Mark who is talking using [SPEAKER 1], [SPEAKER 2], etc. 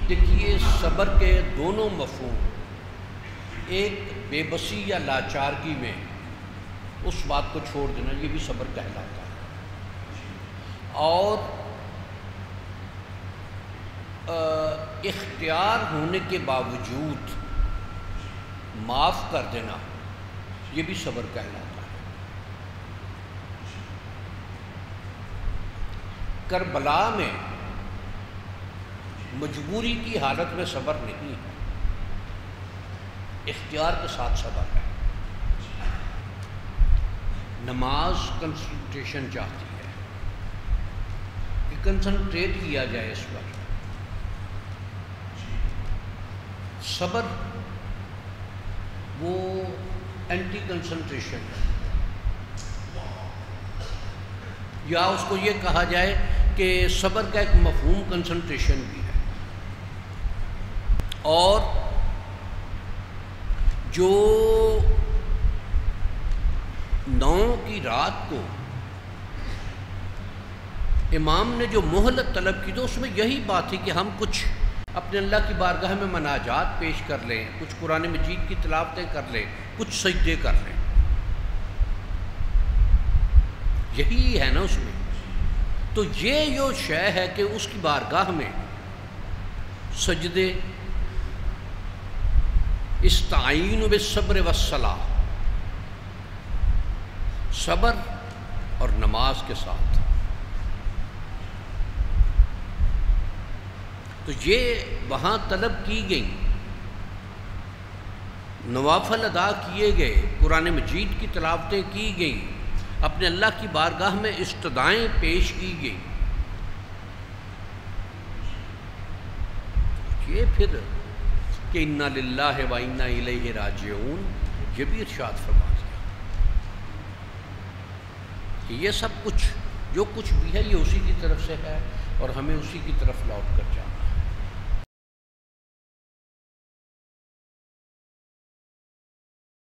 [SPEAKER 1] دیکھیے صبر کے دونوں مفہوم، ایک بے بسی یا لاچارگی میں اس بات کو چھوڑ دینا، یہ بھی صبر کہلاتا ہے، اور اختیار ہونے کے باوجود معاف کر دینا، یہ بھی صبر کہلاتا ہے۔ کربلا میں مجبوری کی حالت میں صبر نہیں ہے، اختیار کے ساتھ صبر ہے۔ نماز کنسنٹریشن چاہتی ہے کہ کنسنٹریٹ کیا جائے اس پر، صبر وہ اینٹی کنسنٹریشن ہے، یا اس کو یہ کہا جائے کہ صبر کا ایک مفہوم کنسنٹریشن بھی ہے۔ اور جو 9 کی رات کو امام نے جو مہلت طلب کی تو اس میں یہی بات تھی کہ ہم کچھ اپنے اللہ کی بارگاہ میں مناجات پیش کر لیں، کچھ قرآن مجید کی تلاوتیں کر لیں، کچھ سجدے کر لیں، یہی ہے نا اس میں۔ تو یہ جو شے ہے کہ اس کی بارگاہ میں سجدے، استعینوا بالصبر والصلاۃ، صبر اور نماز کے ساتھ، تو یہ وہاں طلب کی گئی، نوافل ادا کیے گئے، قرآن مجید کی تلاوتیں کی گئیں، اپنے اللہ کی بارگاہ میں استدعائیں پیش کی گئی۔ یہ پھر کہ انا للہ و انا الیہ راجعون، یہ بھی ارشاد فرما دیا کہ یہ سب کچھ جو کچھ بھی ہے یہ اسی کی طرف سے ہے اور ہمیں اسی کی طرف لوٹ کر جانا۔